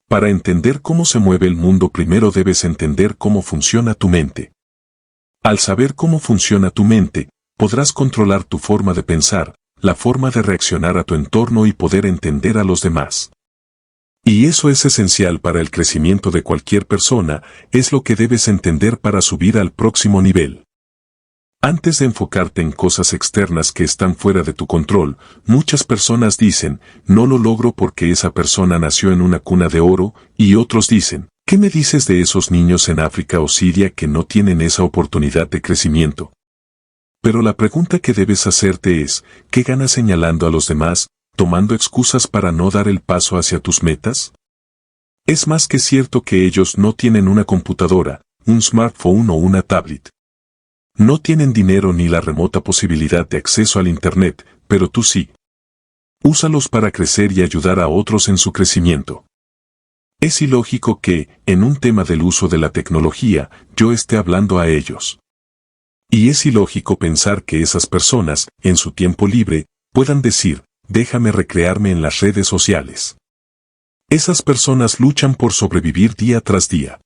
Para entender cómo se mueve el mundo, primero debes entender cómo funciona tu mente. Al saber cómo funciona tu mente, podrás controlar tu forma de pensar, la forma de reaccionar a tu entorno y poder entender a los demás. Y eso es esencial para el crecimiento de cualquier persona, es lo que debes entender para subir al próximo nivel. Antes de enfocarte en cosas externas que están fuera de tu control, muchas personas dicen, no lo logro porque esa persona nació en una cuna de oro, y otros dicen, ¿qué me dices de esos niños en África o Siria que no tienen esa oportunidad de crecimiento? Pero la pregunta que debes hacerte es, ¿qué ganas señalando a los demás, tomando excusas para no dar el paso hacia tus metas? Es más que cierto que ellos no tienen una computadora, un smartphone o una tablet. No tienen dinero ni la remota posibilidad de acceso al Internet, pero tú sí. Úsalos para crecer y ayudar a otros en su crecimiento. Es ilógico que, en un tema del uso de la tecnología, yo esté hablando a ellos. Y es ilógico pensar que esas personas, en su tiempo libre, puedan decir, déjame recrearme en las redes sociales. Esas personas luchan por sobrevivir día tras día.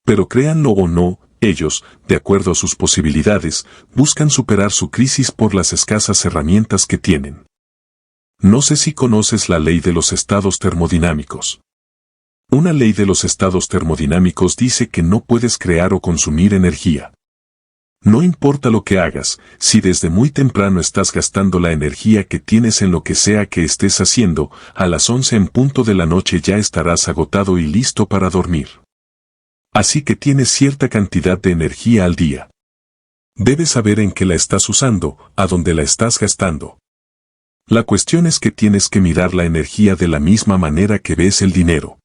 Pero créanlo o no, ellos, de acuerdo a sus posibilidades, buscan superar su crisis por las escasas herramientas que tienen. No sé si conoces la ley de los estados termodinámicos. Una ley de los estados termodinámicos dice que no puedes crear o consumir energía. No importa lo que hagas, si desde muy temprano estás gastando la energía que tienes en lo que sea que estés haciendo, a las 11 en punto de la noche ya estarás agotado y listo para dormir. Así que tienes cierta cantidad de energía al día. Debes saber en qué la estás usando, a dónde la estás gastando. La cuestión es que tienes que mirar la energía de la misma manera que ves el dinero.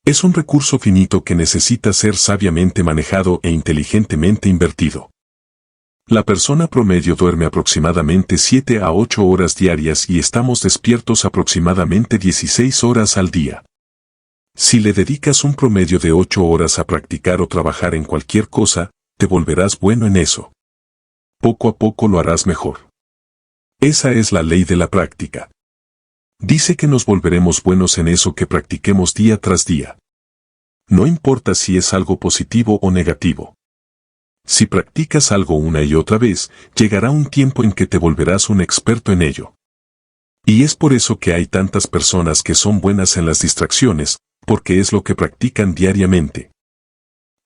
Es un recurso finito que necesita ser sabiamente manejado e inteligentemente invertido. La persona promedio duerme aproximadamente 7 a 8 horas diarias y estamos despiertos aproximadamente 16 horas al día. Si le dedicas un promedio de 8 horas a practicar o trabajar en cualquier cosa, te volverás bueno en eso. Poco a poco lo harás mejor. Esa es la ley de la práctica. Dice que nos volveremos buenos en eso que practiquemos día tras día. No importa si es algo positivo o negativo. Si practicas algo una y otra vez, llegará un tiempo en que te volverás un experto en ello. Y es por eso que hay tantas personas que son buenas en las distracciones, porque es lo que practican diariamente.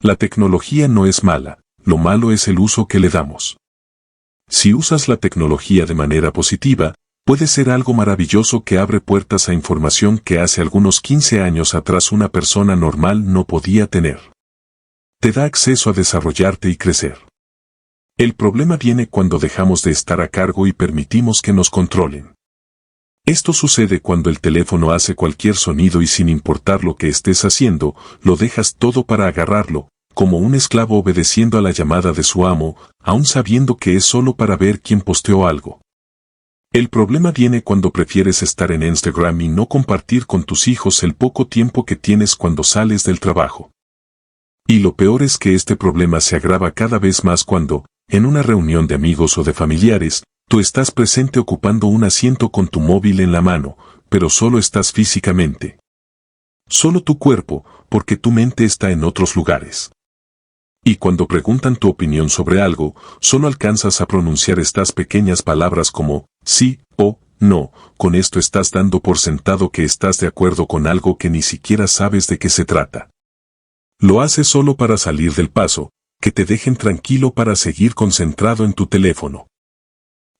La tecnología no es mala, lo malo es el uso que le damos. Si usas la tecnología de manera positiva, puede ser algo maravilloso que abre puertas a información que hace algunos 15 años atrás una persona normal no podía tener. Te da acceso a desarrollarte y crecer. El problema viene cuando dejamos de estar a cargo y permitimos que nos controlen. Esto sucede cuando el teléfono hace cualquier sonido y sin importar lo que estés haciendo, lo dejas todo para agarrarlo, como un esclavo obedeciendo a la llamada de su amo, aun sabiendo que es solo para ver quién posteó algo. El problema viene cuando prefieres estar en Instagram y no compartir con tus hijos el poco tiempo que tienes cuando sales del trabajo. Y lo peor es que este problema se agrava cada vez más cuando, en una reunión de amigos o de familiares, tú estás presente ocupando un asiento con tu móvil en la mano, pero solo estás físicamente. Solo tu cuerpo, porque tu mente está en otros lugares. Y cuando preguntan tu opinión sobre algo, solo alcanzas a pronunciar estas pequeñas palabras como, sí, o, no, con esto estás dando por sentado que estás de acuerdo con algo que ni siquiera sabes de qué se trata. Lo haces solo para salir del paso, que te dejen tranquilo para seguir concentrado en tu teléfono.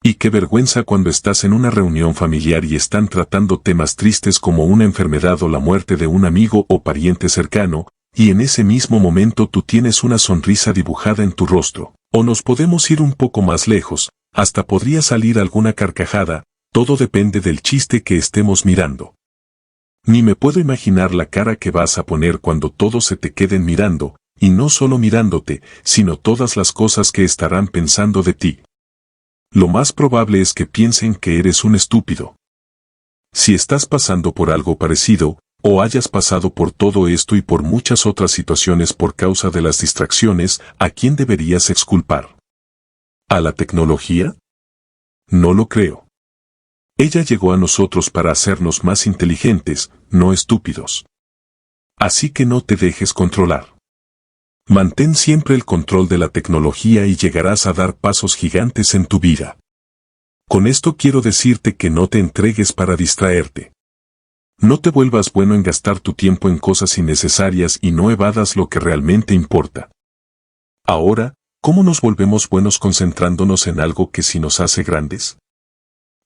Y qué vergüenza cuando estás en una reunión familiar y están tratando temas tristes como una enfermedad o la muerte de un amigo o pariente cercano, y en ese mismo momento tú tienes una sonrisa dibujada en tu rostro. O nos podemos ir un poco más lejos, hasta podría salir alguna carcajada, todo depende del chiste que estemos mirando. Ni me puedo imaginar la cara que vas a poner cuando todos se te queden mirando, y no solo mirándote, sino todas las cosas que estarán pensando de ti. Lo más probable es que piensen que eres un estúpido. Si estás pasando por algo parecido, o hayas pasado por todo esto y por muchas otras situaciones por causa de las distracciones, ¿a quién deberías exculpar? ¿A la tecnología? No lo creo. Ella llegó a nosotros para hacernos más inteligentes, no estúpidos. Así que no te dejes controlar. Mantén siempre el control de la tecnología y llegarás a dar pasos gigantes en tu vida. Con esto quiero decirte que no te entregues para distraerte. No te vuelvas bueno en gastar tu tiempo en cosas innecesarias y no evadas lo que realmente importa. Ahora, ¿cómo nos volvemos buenos concentrándonos en algo que sí nos hace grandes?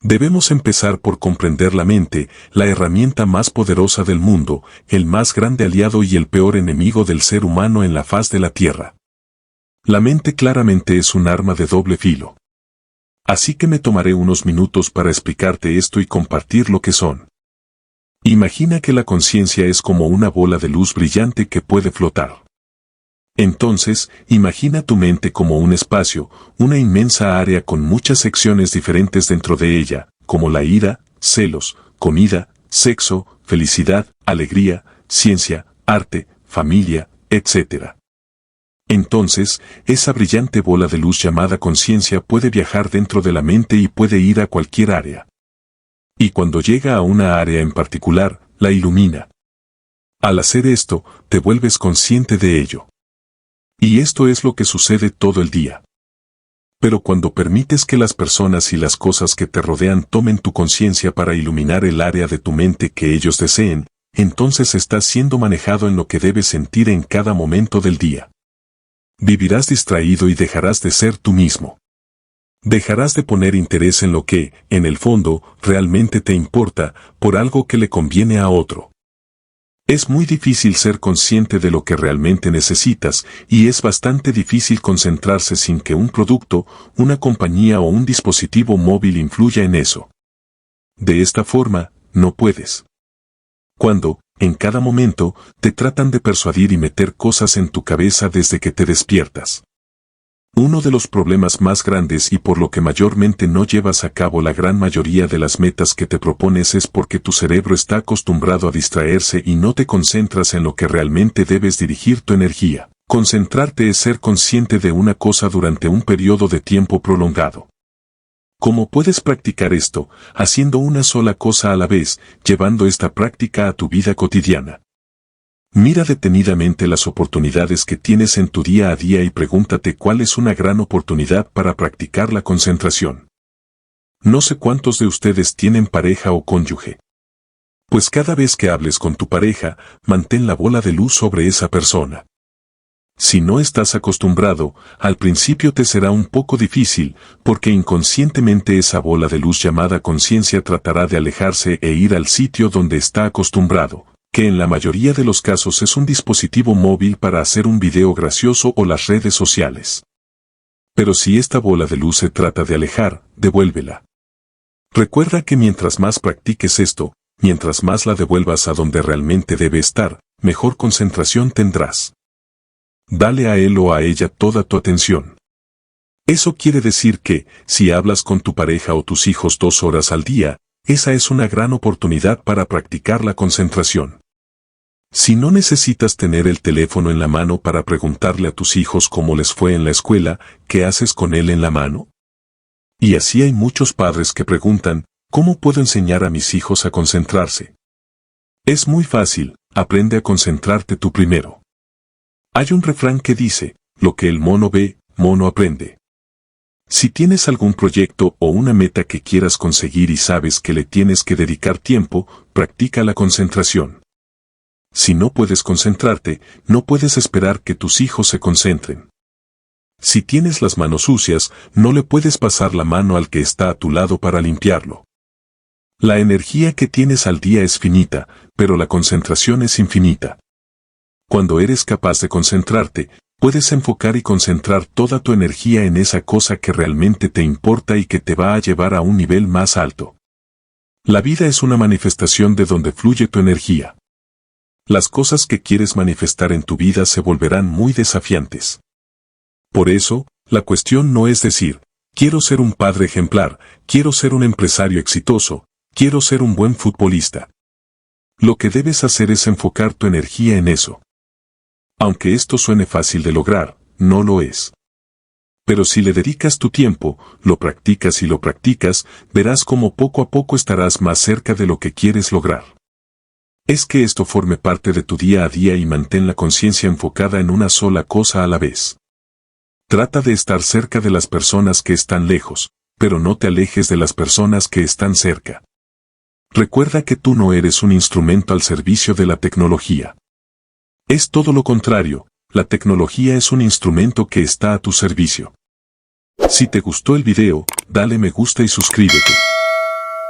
Debemos empezar por comprender la mente, la herramienta más poderosa del mundo, el más grande aliado y el peor enemigo del ser humano en la faz de la Tierra. La mente claramente es un arma de doble filo. Así que me tomaré unos minutos para explicarte esto y compartir lo que son. Imagina que la conciencia es como una bola de luz brillante que puede flotar. Entonces, imagina tu mente como un espacio, una inmensa área con muchas secciones diferentes dentro de ella, como la ira, celos, comida, sexo, felicidad, alegría, ciencia, arte, familia, etc. Entonces, esa brillante bola de luz llamada conciencia puede viajar dentro de la mente y puede ir a cualquier área. Y cuando llega a una área en particular, la ilumina. Al hacer esto, te vuelves consciente de ello. Y esto es lo que sucede todo el día. Pero cuando permites que las personas y las cosas que te rodean tomen tu conciencia para iluminar el área de tu mente que ellos deseen, entonces estás siendo manejado en lo que debes sentir en cada momento del día. Vivirás distraído y dejarás de ser tú mismo. Dejarás de poner interés en lo que, en el fondo, realmente te importa, por algo que le conviene a otro. Es muy difícil ser consciente de lo que realmente necesitas, y es bastante difícil concentrarse sin que un producto, una compañía o un dispositivo móvil influya en eso. De esta forma, no puedes. Cuando, en cada momento, te tratan de persuadir y meter cosas en tu cabeza desde que te despiertas. Uno de los problemas más grandes y por lo que mayormente no llevas a cabo la gran mayoría de las metas que te propones es porque tu cerebro está acostumbrado a distraerse y no te concentras en lo que realmente debes dirigir tu energía. Concentrarte es ser consciente de una cosa durante un periodo de tiempo prolongado. ¿Cómo puedes practicar esto? Haciendo una sola cosa a la vez, llevando esta práctica a tu vida cotidiana. Mira detenidamente las oportunidades que tienes en tu día a día y pregúntate cuál es una gran oportunidad para practicar la concentración. No sé cuántos de ustedes tienen pareja o cónyuge. Pues cada vez que hables con tu pareja, mantén la bola de luz sobre esa persona. Si no estás acostumbrado, al principio te será un poco difícil, porque inconscientemente esa bola de luz llamada conciencia tratará de alejarse e ir al sitio donde está acostumbrado, que en la mayoría de los casos es un dispositivo móvil para hacer un video gracioso o las redes sociales. Pero si esta bola de luz se trata de alejar, devuélvela. Recuerda que mientras más practiques esto, mientras más la devuelvas a donde realmente debe estar, mejor concentración tendrás. Dale a él o a ella toda tu atención. Eso quiere decir que, si hablas con tu pareja o tus hijos 2 horas al día, esa es una gran oportunidad para practicar la concentración. Si no necesitas tener el teléfono en la mano para preguntarle a tus hijos cómo les fue en la escuela, ¿qué haces con él en la mano? Y así hay muchos padres que preguntan, ¿cómo puedo enseñar a mis hijos a concentrarse? Es muy fácil, aprende a concentrarte tú primero. Hay un refrán que dice, lo que el mono ve, mono aprende. Si tienes algún proyecto o una meta que quieras conseguir y sabes que le tienes que dedicar tiempo, practica la concentración. Si no puedes concentrarte, no puedes esperar que tus hijos se concentren. Si tienes las manos sucias, no le puedes pasar la mano al que está a tu lado para limpiarlo. La energía que tienes al día es finita, pero la concentración es infinita. Cuando eres capaz de concentrarte, puedes enfocar y concentrar toda tu energía en esa cosa que realmente te importa y que te va a llevar a un nivel más alto. La vida es una manifestación de donde fluye tu energía. Las cosas que quieres manifestar en tu vida se volverán muy desafiantes. Por eso, la cuestión no es decir, quiero ser un padre ejemplar, quiero ser un empresario exitoso, quiero ser un buen futbolista. Lo que debes hacer es enfocar tu energía en eso. Aunque esto suene fácil de lograr, no lo es. Pero si le dedicas tu tiempo, lo practicas y lo practicas, verás cómo poco a poco estarás más cerca de lo que quieres lograr. Es que esto forme parte de tu día a día y mantén la conciencia enfocada en una sola cosa a la vez. Trata de estar cerca de las personas que están lejos, pero no te alejes de las personas que están cerca. Recuerda que tú no eres un instrumento al servicio de la tecnología. Es todo lo contrario, la tecnología es un instrumento que está a tu servicio. Si te gustó el video, dale me gusta y suscríbete.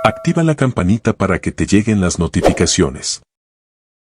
Activa la campanita para que te lleguen las notificaciones.